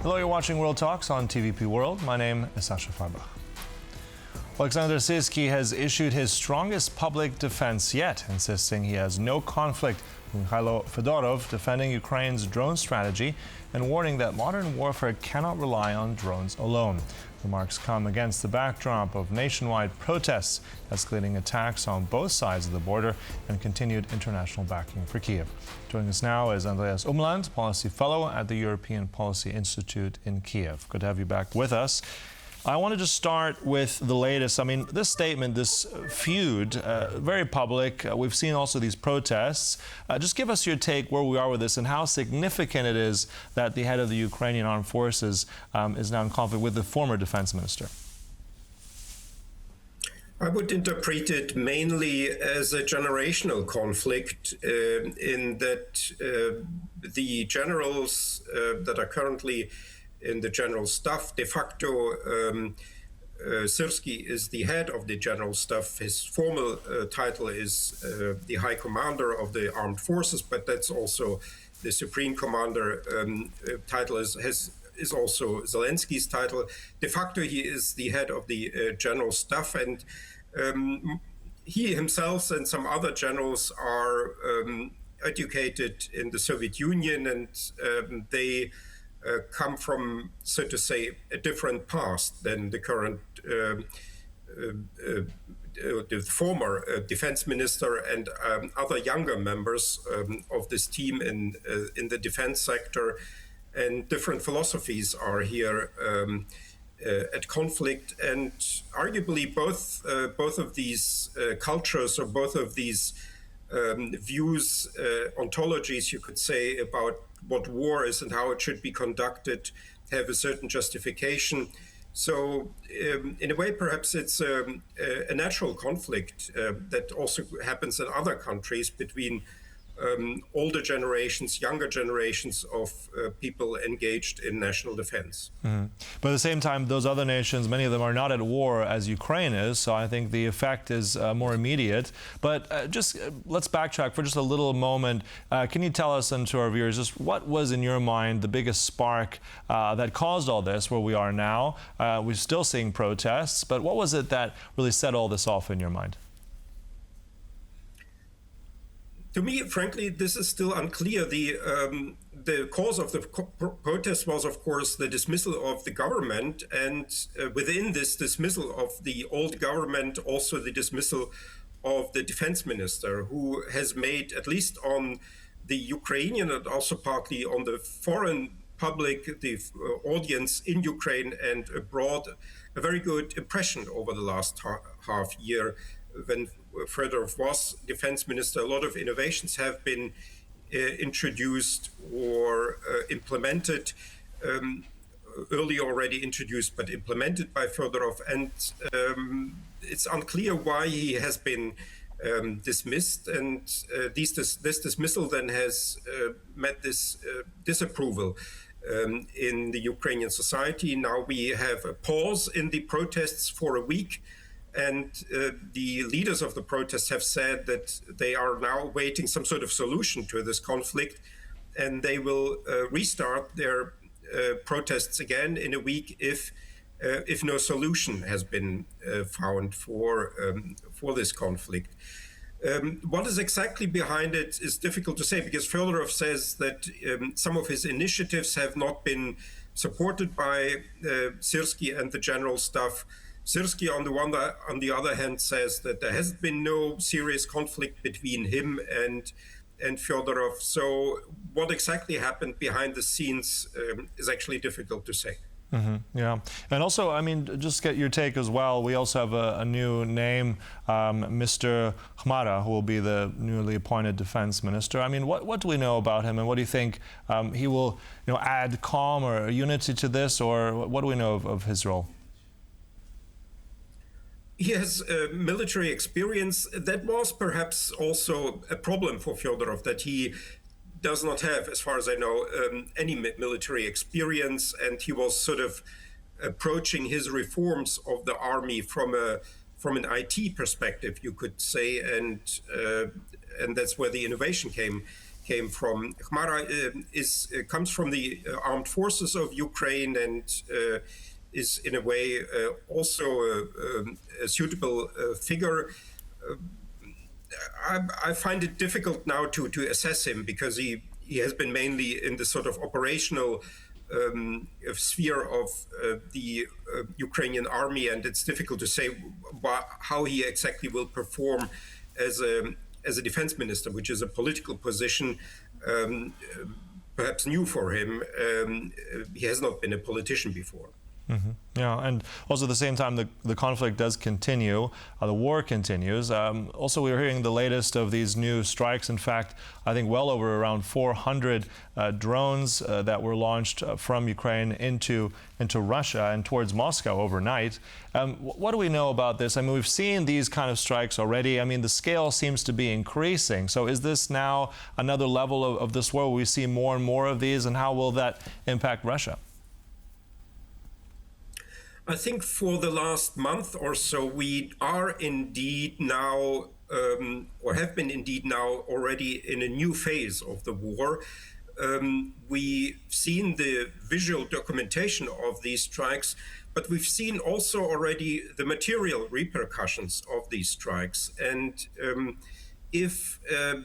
Hello, you're watching World Talks on TVP World. My name is Sascha Fahrbach. Oleksandr Syrskyi has issued his strongest public defense yet, insisting he has no conflict with Mykhailo Fedorov, defending Ukraine's drone strategy and warning that modern warfare cannot rely on drones alone. Remarks come against the backdrop of nationwide protests, escalating attacks on both sides of the border, and continued international backing for Kyiv. Joining us now is Andreas Umland, Policy Fellow at the European Policy Institute in Kyiv. Good to have you back with us. I wanted to start with the latest. I mean, this statement, this feud, very public. We've seen also these protests. Just give us your take where we are with this and how significant it is that the head of the Ukrainian armed forces is now in conflict with the former defense minister. I would interpret it mainly as a generational conflict in that the generals that are currently in the general staff, de facto, Syrskyi is the head of the general staff. His formal title is the High Commander of the Armed Forces, but that's also the Supreme Commander title is also Zelensky's title. De facto, he is the head of the general staff, and he himself and some other generals are educated in the Soviet Union, and they come from, so to say, a different past than the current, the former defense minister and other younger members of this team in the defense sector. And different philosophies are here at conflict. And arguably, both of these cultures, or both of these views, ontologies, you could say, about what war is and how it should be conducted, have a certain justification. So in a way, perhaps it's a natural conflict that also happens in other countries between older generations, younger generations of people engaged in national defense. Mm-hmm. But at the same time, those other nations, many of them are not at war as Ukraine is, so I think the effect is more immediate. But let's backtrack for just a little moment. Can you tell us and to our viewers just what was in your mind the biggest spark that caused all this where we are now? We're still seeing protests, but what was it that really set all this off in your mind? To me, frankly, this is still unclear. The cause of the protest was, of course, the dismissal of the government, and within this dismissal of the old government, also the dismissal of the defense minister, who has made, at least on the Ukrainian and also partly on the foreign public, the audience in Ukraine and abroad, a very good impression over the last half year. When Fedorov was defense minister, a lot of innovations have been introduced or implemented, early already introduced, but implemented by Fedorov. And it's unclear why he has been dismissed. And this dismissal then has met this disapproval in the Ukrainian society. Now we have a pause in the protests for a week. And the leaders of the protests have said that they are now awaiting some sort of solution to this conflict, and they will restart their protests again in a week if no solution has been found for this conflict. What is exactly behind it is difficult to say, because Fedorov says that some of his initiatives have not been supported by Syrskyi and the general staff. Syrskyi, on the other hand, says that there has been no serious conflict between him and Fedorov. So what exactly happened behind the scenes is actually difficult to say. Mm-hmm. Yeah. And also, I mean, just get your take as well. We also have a new name, Mr. Khmara, who will be the newly appointed defense minister. I mean, what do we know about him, and what do you think he will, add calm or unity to this, or what do we know of his role? He has military experience. That was perhaps also a problem for Fedorov, that he does not have, as far as I know, any military experience, and he was sort of approaching his reforms of the army from an IT perspective, you could say, and that's where the innovation came came from Khmara, comes from the armed forces of Ukraine and is in a way also a suitable figure. I find it difficult now to assess him because he has been mainly in the sort of operational sphere of the Ukrainian army, and it's difficult to say how he exactly will perform as a defense minister, which is a political position perhaps new for him. He has not been a politician before. Mm-hmm. Yeah, and also at the same time, the conflict does continue. The war continues. Also, we're hearing the latest of these new strikes. In fact, I think well over around 400 drones that were launched from Ukraine into Russia and towards Moscow overnight. What do we know about this? I mean, we've seen these kind of strikes already. I mean, the scale seems to be increasing. So is this now another level of this war where we see more and more of these, and how will that impact Russia? I think for the last month or so, we are indeed now, or have been indeed now already in a new phase of the war. We've seen the visual documentation of these strikes, but we've seen also already the material repercussions of these strikes. And if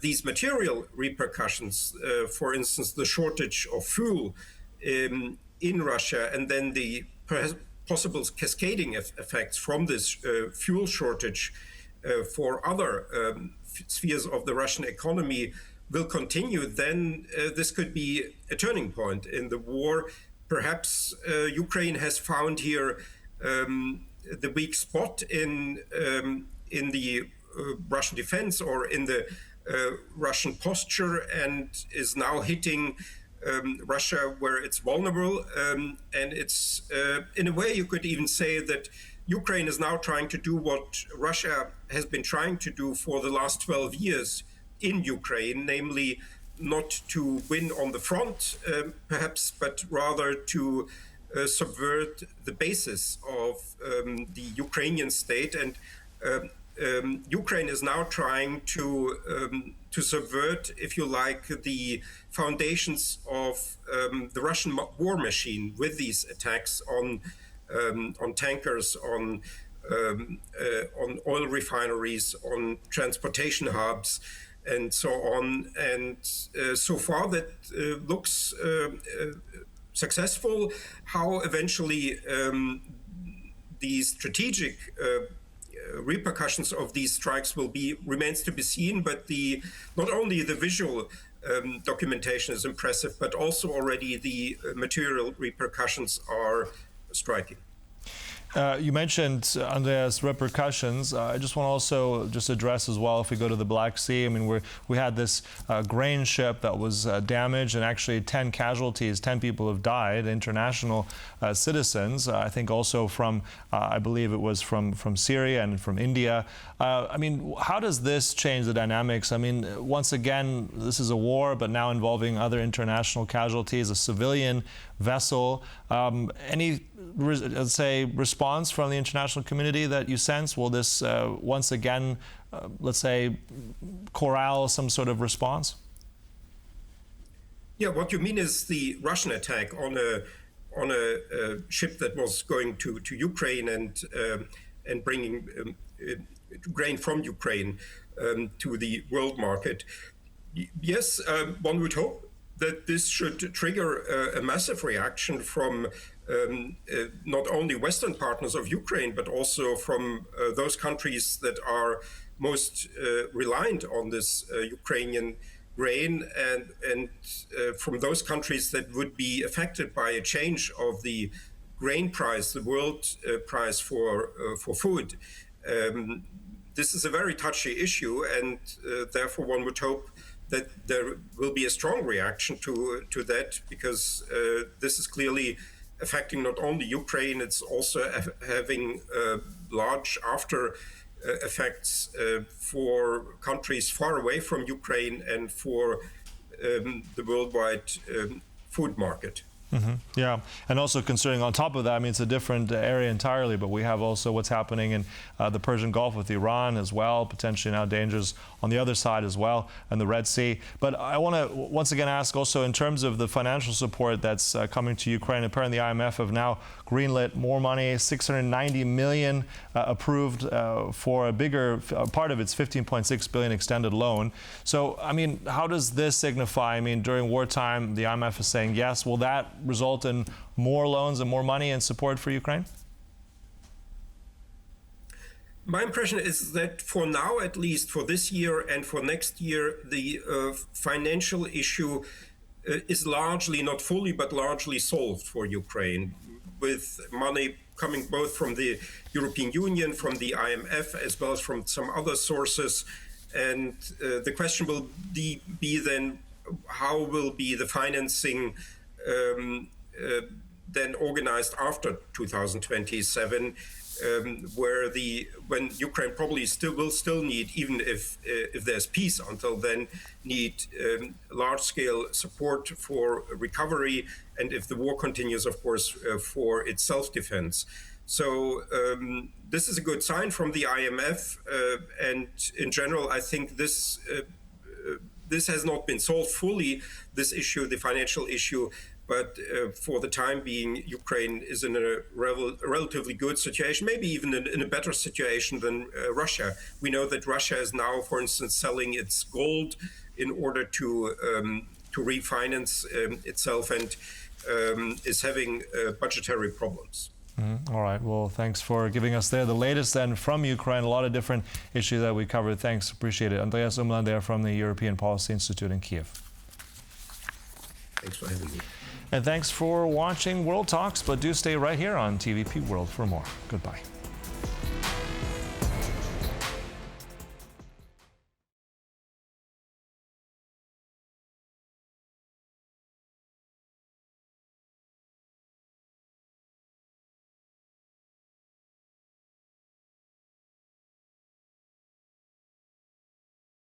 these material repercussions, for instance, the shortage of fuel in Russia, and then the possible cascading effects from this fuel shortage for other spheres of the Russian economy will continue, then this could be a turning point in the war. Perhaps Ukraine has found here the weak spot in the Russian defense or in the Russian posture, and is now hitting Russia where it's vulnerable, and it's in a way you could even say that Ukraine is now trying to do what Russia has been trying to do for the last 12 years in Ukraine, namely not to win on the front perhaps, but rather to subvert the basis of the Ukrainian state. And Ukraine is now trying to subvert, if you like, the foundations of the Russian war machine with these attacks on tankers, on oil refineries, on transportation hubs, and so on. And so far that looks successful. How eventually the strategic repercussions of these strikes will be remains to be seen, but not only the visual documentation is impressive, but also already the material repercussions are striking. You mentioned, Andreas, repercussions. I just want to also just address as well, if we go to the Black Sea, I mean, we had this grain ship that was damaged, and actually 10 casualties, 10 people have died, international citizens, I think also from, I believe it was from Syria and from India. I mean, how does this change the dynamics? I mean, once again, this is a war, but now involving other international casualties, a civilian vessel. Any, let's say, response from the international community that you sense? Will this once again, let's say, corral some sort of response? Yeah, what you mean is the Russian attack on a ship that was going to Ukraine and bringing grain from Ukraine to the world market. Yes, one would hope that this should trigger a massive reaction from not only Western partners of Ukraine, but also from those countries that are most reliant on this Ukrainian grain, and from those countries that would be affected by a change of the grain price, the world price for food. This is a very touchy issue, and therefore one would hope that there will be a strong reaction to that, because this is clearly affecting not only Ukraine, it's also having large after effects for countries far away from Ukraine and for the worldwide food market. Yeah, and also considering on top of that, I mean, it's a different area entirely, but we have also what's happening in the Persian Gulf with Iran as well, potentially now dangers on the other side as well, and the Red Sea. But I want to once again ask also in terms of the financial support that's coming to Ukraine. Apparently the IMF have now greenlit more money, 690 million approved for a bigger part of its 15.6 billion extended loan. So, I mean, how does this signify? I mean, during wartime, the IMF is saying yes. Will that result in more loans and more money and support for Ukraine? My impression is that for now, at least for this year and for next year, the financial issue is largely, not fully, but largely solved for Ukraine, with money coming both from the European Union, from the IMF, as well as from some other sources. And the question will be then, how will be the financing then organized after 2027, when Ukraine probably will still need, even if there's peace until then, need large-scale support for recovery, and if the war continues, of course, for its self-defense. So this is a good sign from the IMF, and in general, I think this has not been solved fully, this issue, the financial issue. But for the time being, Ukraine is in a relatively good situation, maybe even in a better situation than Russia. We know that Russia is now, for instance, selling its gold in order to refinance itself, and is having budgetary problems. All right. Well, thanks for giving us the latest then from Ukraine. A lot of different issues that we covered. Thanks. Appreciate it. Andreas Umland there from the European Policy Institute in Kyiv. Thanks for having me. And thanks for watching World Talks, but do stay right here on TVP World for more. Goodbye.